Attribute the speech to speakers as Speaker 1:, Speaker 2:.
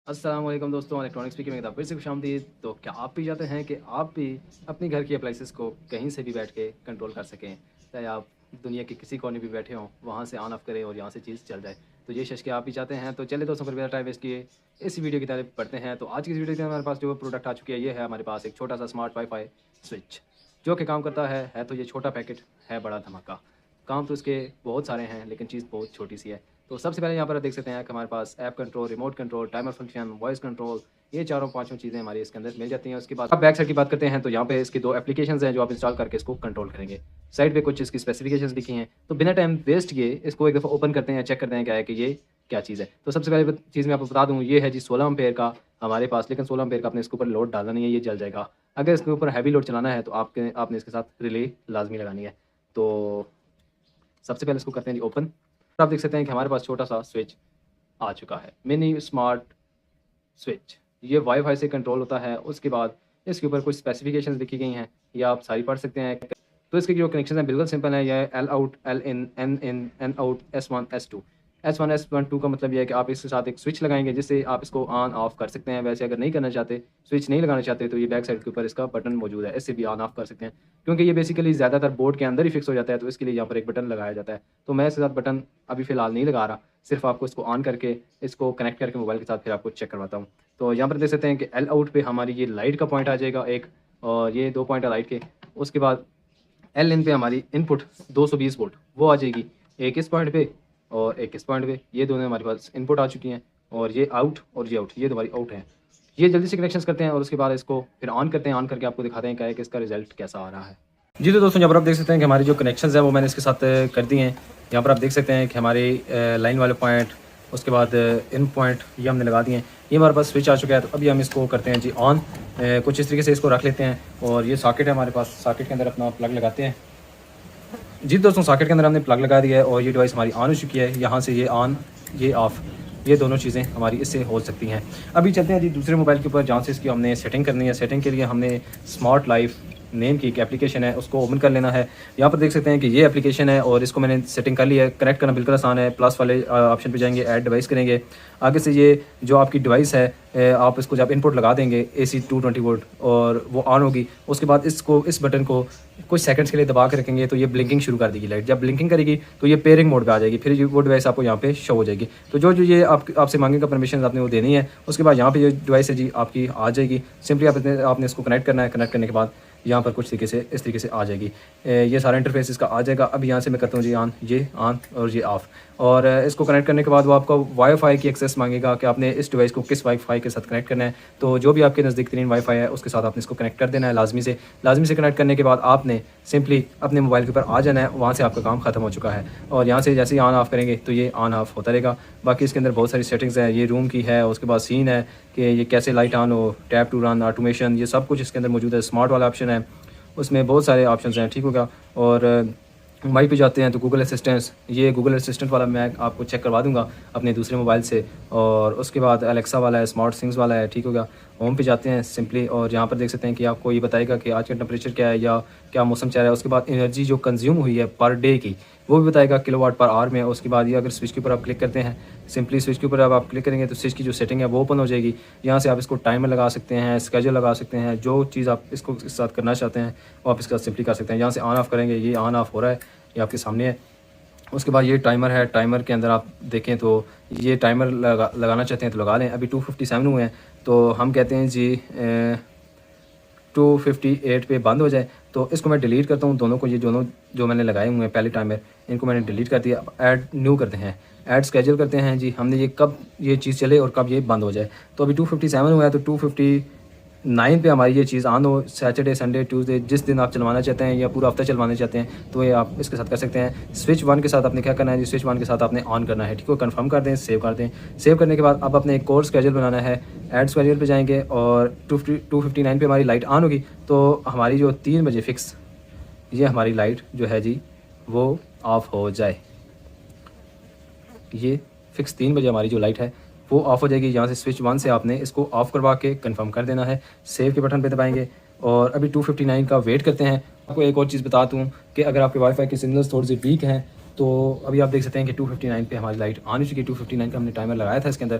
Speaker 1: अस्सलाम वालेकुम दोस्तों, इलेक्ट्रॉनिक्स स्पीकर में फिर से खुशामदीद। तो क्या आप भी चाहते हैं कि आप भी अपने घर की अप्लाइंसेस को कहीं से भी बैठ के कंट्रोल कर सकें, चाहे आप दुनिया के किसी कोने भी बैठे हों, वहाँ से ऑन ऑफ करें और यहाँ से चीज़ चल जाए। तो ये शश के आप भी चाहते हैं, तो चलिए दोस्तों फिर बिना टाइम वेस्ट किए इस वीडियो की तरफ पढ़ते हैं। तो आज की इस वीडियो के अंदर हमारे पास जो प्रोडक्ट आ चुकी है, ये है हमारे पास एक छोटा सा स्मार्ट वाईफाई स्विच जो कि काम करता है तो ये छोटा पैकेट है बड़ा धमाका। काम तो इसके बहुत सारे हैं लेकिन चीज़ बहुत छोटी सी है। तो सबसे पहले यहाँ पर आप देख सकते हैं कि हमारे पास app control, remote control, timer function, voice control, ये चारों पांचों चीज़ें हमारी इसके अंदर मिल जाती हैं। उसके बाद अब बैक साइड की बात करते हैं, तो यहाँ पे इसकी दो एप्लीकेशंस हैं जो आप इंस्टॉल करके इसको कंट्रोल करेंगे। साइड पे कुछ इसकी स्पेसिफिकेशंस लिखी हैं, तो बिना टाइम वेस्ट किए इसको एक दफ़ा ओपन करते हैं, चेक करते हैं क्या है कि ये क्या चीज़ है। तो सबसे पहले चीज़ मैं आपको बता दूँ, ये है जी 16 एम्पेयर का हमारे पास, लेकिन 16 एम्पेयर का आपने इसके ऊपर लोड डालना नहीं है, ये जल जाएगा। अगर इसके ऊपर हैवी लोड चलाना है तो आपने इसके साथ रिले लाजमी लगानी है। तो सबसे पहले इसको करते हैं जी ओपन। आप देख सकते हैं कि हमारे पास छोटा सा स्विच आ चुका है, मिनी स्मार्ट स्विच। ये वाईफाई से कंट्रोल होता है। उसके बाद इसके ऊपर कुछ स्पेसिफिकेशंस लिखी गई हैं, ये आप सारी पढ़ सकते हैं। तो इसके जो कनेक्शन है बिल्कुल सिंपल है, यह L out, L in, N in, N out, S1 S2। S1 S1 2 का मतलब यह है कि आप इसके साथ एक स्विच लगाएंगे जिससे आप इसको ऑन ऑफ कर सकते हैं। वैसे अगर नहीं करना चाहते, स्विच नहीं लगाना चाहते, तो ये बैक साइड के ऊपर इसका बटन मौजूद है, इससे भी ऑन ऑफ कर सकते हैं। क्योंकि ये बेसिकली ज़्यादातर बोर्ड के अंदर ही फिक्स हो जाता है, तो इसके लिए यहाँ पर एक बटन लगाया जाता है। तो मैं इसके साथ बटन अभी फ़िलहाल नहीं लगा रहा, सिर्फ आपको इसको ऑन करके इसको कनेक्ट करके मोबाइल के साथ फिर आपको चेक करवाता हूँ। तो यहाँ पर देख सकते हैं कि एल आउट पे हमारी ये लाइट का पॉइंट आ जाएगा एक, और ये 2 पॉइंट है लाइट के। उसके बाद एल इन पे हमारी इनपुट 220 वोल्ट वो आ जाएगी, एक इस पॉइंट पे और एक इस पॉइंट पे। ये दोनों हमारे पास इनपुट आ चुकी हैं, और ये आउट और ये आउट, ये हमारी आउट है। ये जल्दी से कनेक्शंस करते हैं और उसके बाद इसको फिर ऑन करते हैं। ऑन करके आपको दिखाते हैं क्या है कि इसका रिजल्ट कैसा आ रहा है। जी तो दोस्तों, यहाँ पर आप देख सकते हैं कि हमारी जो कनेक्शंस हैं वो मैंने इसके साथ कर दिए हैं। यहाँ पर आप देख सकते हैं कि हमारी लाइन वाले पॉइंट, उसके बाद इन पॉइंट ये हमने लगा दिए हैं। ये हमारे पास स्विच आ चुका है। तो अभी हम इसको करते हैं जी ऑन। कुछ इस तरीके से इसको रख लेते हैं, और ये सॉकेट है हमारे पास, सॉकेट के अंदर अपना प्लग लगाते हैं। जी दोस्तों, सॉकेट के अंदर हमने प्लग लगा दिया है और ये डिवाइस हमारी ऑन हो चुकी है। यहाँ से ये ऑन, ये ऑफ़, ये दोनों चीज़ें हमारी इससे हो सकती हैं। अभी चलते हैं जी दूसरे मोबाइल के ऊपर, जहाँ से इसकी हमने सेटिंग करनी है। सेटिंग के लिए हमने स्मार्ट लाइफ नेम की एक एप्लीकेशन है, उसको ओपन कर लेना है। यहाँ पर देख सकते हैं कि ये एप्लीकेशन है और इसको मैंने सेटिंग कर ली है। कनेक्ट करना बिल्कुल आसान है। प्लस वाले ऑप्शन पे जाएंगे, ऐड डिवाइस करेंगे। आगे से ये जो आपकी डिवाइस है, आप इसको जब इनपुट लगा देंगे AC 220 वोल्ट और वो ऑन होगी, उसके बाद इसको, इस बटन को कुछ सेकंड्स के लिए दबा के रखेंगे तो ये ब्लिंकिंग शुरू कर देगी लाइट। जब ब्लिंकिंग करेगी तो ये पेयरिंग मोड पे आ जाएगी, फिर वो डिवाइस आपको यहाँ पे शो हो जाएगी। तो जो जो ये आपसे मांगेगा परमिशन आपने वो देनी है। उसके बाद यहाँ पे ये डिवाइस है जी आपकी आ जाएगी। सिंपली आपने इसको कनेक्ट करना है। कनेक्ट करने के बाद यहाँ पर कुछ तरीके से इस तरीके से आ जाएगी। ये सारा इंटरफेस इसका आ जाएगा। अब यहाँ से मैं करता हूँ जी ऑन, ये ऑन और ये ऑफ़। और इसको कनेक्ट करने के बाद वो आपको वाईफाई की एक्सेस मांगेगा कि आपने इस डिवाइस को किस वाईफाई के साथ कनेक्ट करना है। तो जो भी आपके नज़दीक तरीन वाईफाई है उसके साथ आपने इसको कनेक्ट कर देना है लाजमी से। लाजमी से कनेक्ट करने के बाद आपने सिंपली अपने मोबाइल के ऊपर आ जाना है, वहाँ से आपका काम ख़त्म हो चुका है। और यहाँ से जैसे ही ऑन ऑफ़ करेंगे तो ये ऑन ऑफ़ होता रहेगा। बाकी इसके अंदर बहुत सारी सेटिंग्स हैं। ये रूम की है, उसके बाद सीन है कि ये कैसे लाइट ऑन हो, टैप टू रन, ऑटोमेशन, ये सब कुछ इसके अंदर मौजूद है। स्मार्ट वाला ऑप्शन है, उसमें बहुत सारे ऑप्शंस हैं, ठीक होगा। और वाई पे जाते हैं तो गूगल असिस्टेंस, ये गूगल असिस्टेंट वाला मैं आपको चेक करवा दूंगा अपने दूसरे मोबाइल से। और उसके बाद अलेक्सा वाला है, स्मार्ट थिंग्स वाला है, ठीक होगा। होम पे जाते हैं सिंपली, और यहाँ पर देख सकते हैं कि आपको ये बताएगा कि आज का टेम्परेचर क्या है या क्या मौसम चल रहा है। उसके बाद एनर्जी जो कंज्यूम हुई है पर डे की वो भी बताएगा किलोवाट पर आवर में। उसके बाद ये अगर स्विच के ऊपर आप क्लिक करते हैं, सिंपली स्विच के ऊपर अब आप क्लिक करेंगे तो स्विच की जो सेटिंग है वो ओपन हो जाएगी। यहाँ से आप इसको टाइमर लगा सकते हैं, स्केड्यूल लगा सकते हैं, जो चीज़ आप इसको इसके साथ करना चाहते हैं वो आप इसके साथ सिंपली कर सकते हैं। यहाँ से ऑन ऑफ करेंगे, ये ऑन ऑफ हो रहा है, ये आपके सामने है। उसके बाद ये टाइमर है। टाइमर के अंदर आप देखें तो ये टाइमर लगाना चाहते हैं तो लगा लें। अभी 257 हुए हैं, तो हम कहते हैं जी 258 पे बंद हो जाए। तो इसको मैं डिलीट करता हूँ दोनों को, ये दोनों जो मैंने लगाए हुए हैं पहले टाइमर, इनको मैंने डिलीट कर दिया। अब ऐड न्यू करते हैं, ऐड स्केड्यूल करते हैं जी हमने ये कब ये चीज़ चले और कब ये बंद हो जाए। तो अभी 257 हुआ है, तो 259 पे हमारी ये चीज़ ऑन हो। सैटरडे, संडे, ट्यूसडे, जिस दिन आप चलवाना चाहते हैं या पूरा हफ्ता चलवाना चाहते हैं तो ये आप इसके साथ कर सकते हैं। स्विच 1 के साथ आपने क्या करना है जी, स्विच 1 के साथ आपने ऑन करना है, ठीक है। कंफर्म कर दें, सेव कर दें। सेव करने के बाद अब अपने एक और स्केड्यूल बनाना है। ऐड स्केड्यूल पे जाएंगे और 259 पे हमारी लाइट ऑन होगी, तो हमारी जो 3 बजे फिक्स ये हमारी लाइट जो है जी वो ऑफ़ हो जाए। ये फिक्स 3 बजे हमारी जो लाइट है वो ऑफ़ हो जाएगी। यहाँ से स्विच 1 से आपने इसको ऑफ़ करवा के कंफर्म कर देना है। सेव के बटन पे दबाएंगे और अभी 259 का वेट करते हैं। आपको एक और चीज़ बता दूँ कि अगर आपके वाईफाई के सिग्नल्स थोड़ी सी वीक हैं तो अभी आप देख सकते हैं कि 259 पे हमारी लाइट ऑन हो चुकी है। 259 का हमने टाइमर लगाया था इसके अंदर,